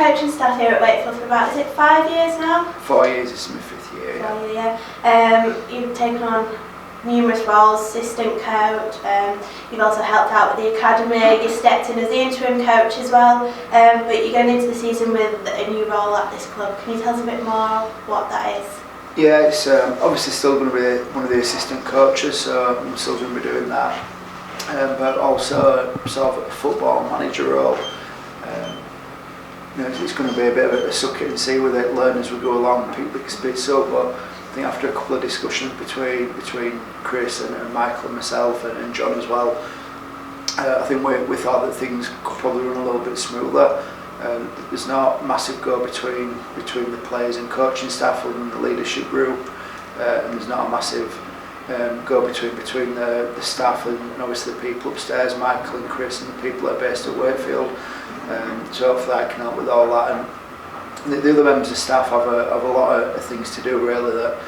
coaching staff here at Wakefield for about, is it 5 years now? 4 years, it's my 5th year. You've taken on numerous roles, assistant coach, you've also helped out with the academy, you stepped in as the interim coach as well, but you're going into the season with a new role at this club. Can you tell us a bit more what that is? Yeah, it's obviously still going to be one of the assistant coaches, so I'm still going to be doing that, but also sort of a football manager role. It's going to be a bit of a suck it and see with it, learn as we go along, pick the bits up, but I think after a couple of discussions between Chris and Michael and myself and John as well, I think we thought that things could probably run a little bit smoother. There's not massive go between the players and coaching staff and the leadership group, and there's not a massive go between the staff and obviously the people upstairs, Michael and Chris and the people that are based at Wakefield. So hopefully I can help with all that. And the other members of staff have a lot of things to do really that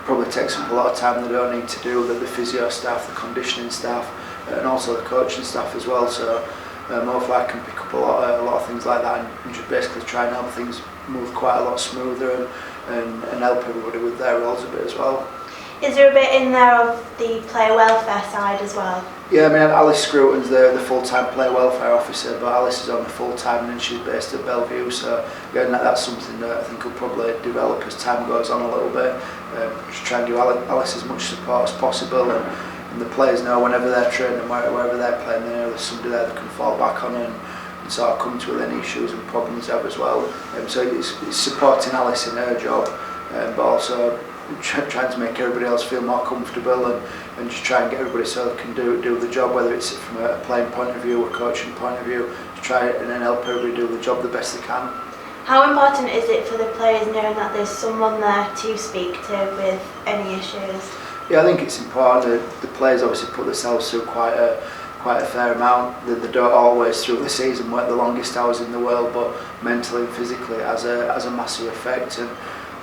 probably takes up a lot of time they don't need to do. The physio staff, the conditioning staff, and also the coaching staff as well. So hopefully I can pick up a lot of things like that and just basically try and help things move quite a lot smoother and help everybody with their roles a bit as well. Is there a bit in there of the player welfare side as well? Yeah, I mean Alice Scruton's the full-time player welfare officer, but Alice is on the full-time and she's based at Bellevue, so again that's something that I think will probably develop as time goes on a little bit. Just try and give Alice as much support as possible, and the players know whenever they're training, wherever they're playing, they know there's somebody there that can fall back on and sort of come to with any issues and problems they have as well. So it's supporting Alice in her job, but also trying to make everybody else feel more comfortable and just try and get everybody so they can do the job, whether it's from a playing point of view or coaching point of view, to try and then help everybody do the job the best they can. How important is it for the players knowing that there's someone there to speak to with any issues? Yeah, I think it's important. The players obviously put themselves through quite a fair amount. They don't always through the season work the longest hours in the world, but mentally and physically it has a massive effect.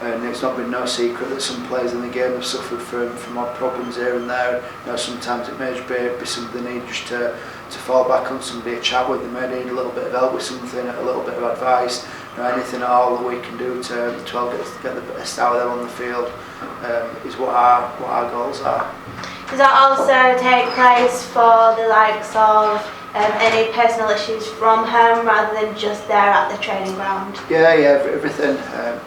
And it's not been no secret that some players in the game have suffered from odd problems here and there. Sometimes it may just be something they need just to fall back on, somebody to chat with. They may need a little bit of help with something, a little bit of advice. Anything at all that we can do to help get the best out of them on the field is what our goals are. Does that also take place for the likes of any personal issues from home rather than just there at the training ground? Yeah, everything.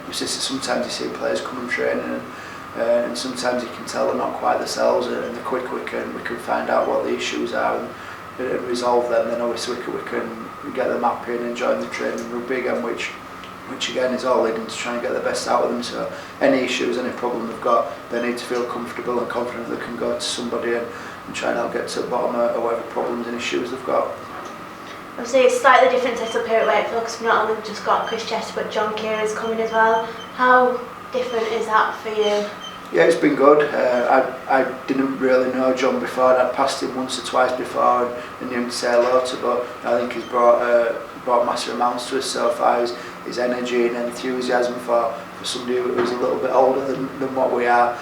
It's just sometimes you see players come and training and sometimes you can tell they're not quite themselves, and the quicker we can find out what the issues are and resolve them, then obviously we can get them happy and enjoying the training rugby again, which again is all leading to try and get the best out of them. So any issues, any problem they've got, they need to feel comfortable and confident they can go to somebody and try and help get to the bottom of whatever problems and issues they've got. Obviously it's slightly different setup here at Wakefield because we've not only just got Chris Chester but John Kieran's coming as well. How different is that for you? Yeah, it's been good. I didn't really know John before, and I'd passed him once or twice before and knew him to say hello to, but I think he's brought massive amounts to us so far. His energy and enthusiasm for somebody who's a little bit older than what we are,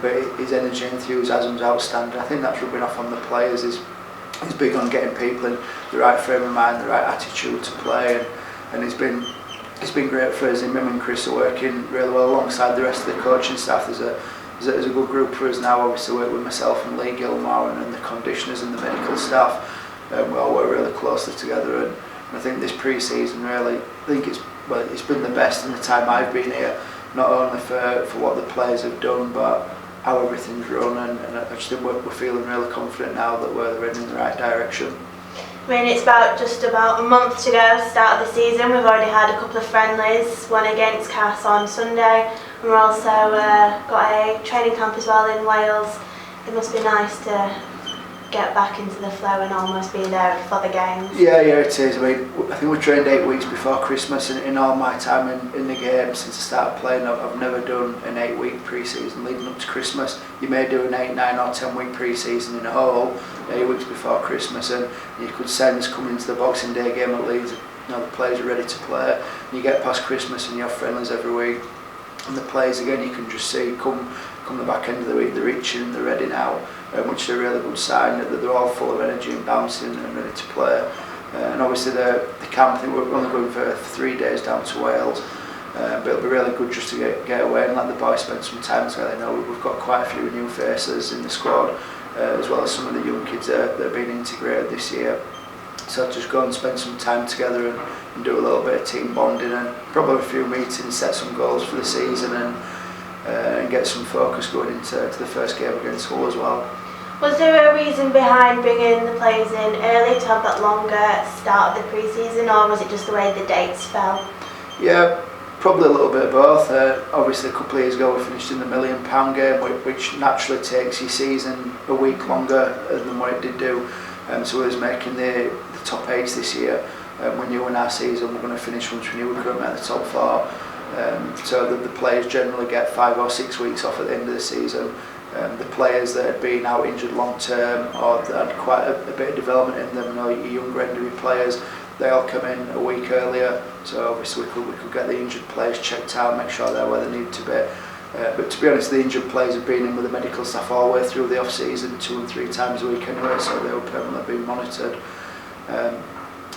but his energy and enthusiasm is outstanding. I think that's rubbing off on the players. He's big on getting people in the right frame of mind, the right attitude to play, and it's been great for us. Him and Chris are working really well alongside the rest of the coaching staff. There's a good group for us now. Obviously with myself and Lee Gilmore and the conditioners and the medical staff. We all work really closely together, and I think this pre-season really, I think it's been the best in the time I've been here, not only for what the players have done but how everything's run, and I just think we're feeling really confident now that we're heading in the right direction. I mean, it's just about a month to go, start of the season. We've already had a couple of friendlies, one against Cass on Sunday, and we're also got a training camp as well in Wales. It must be nice to get back into the flow and almost be there for the games. Yeah, it is. I mean, I think we trained 8 weeks before Christmas, and in all my time in the game since I started playing, I've never done an 8-week pre-season leading up to Christmas. You may do an 8, 9 or 10 week pre-season in a whole, 8 weeks before Christmas, and you could sense coming into the Boxing Day game at Leeds, the players are ready to play. And you get past Christmas and you have friendlies every week, and the players again, you can just see come the back end of the week, they're itching and they're ready now, which is a really good sign that they're all full of energy and bouncing and ready to play. And obviously the camp, I think we're only going for 3 days down to Wales, but it'll be really good just to get away and let the boys spend some time together. I know we've got quite a few new faces in the squad, as well as some of the young kids that have been integrated this year. So just go and spend some time together and do a little bit of team bonding, and probably a few meetings, set some goals for the season, and get some focus going into the first game against Hull as well. Was there a reason behind bringing the players in early to have that longer start of the pre-season, or was it just the way the dates fell? Yeah, probably a little bit of both. Obviously a couple of years ago we finished in the £1 million game, which naturally takes your season a week longer than what it did do. So we was making the top 8 this year. We knew in our season we're going to finish once we knew we couldn't make the top 4. So the players generally get 5 or 6 weeks off at the end of the season. The players that had been out injured long term or that had quite a bit of development in them, your younger injury players, they all come in a week earlier. So obviously we could get the injured players checked out, make sure they're where they need to be. But to be honest, the injured players have been in with the medical staff all the way through the off-season, 2 and 3 times a week anyway, so they were permanently being monitored.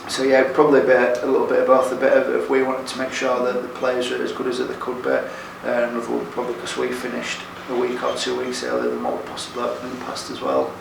So yeah, probably a little bit of both. A bit of we wanted to make sure that the players are as good as they could be, and probably because we finished a week or 2 weeks earlier than what we possibly have in the past as well.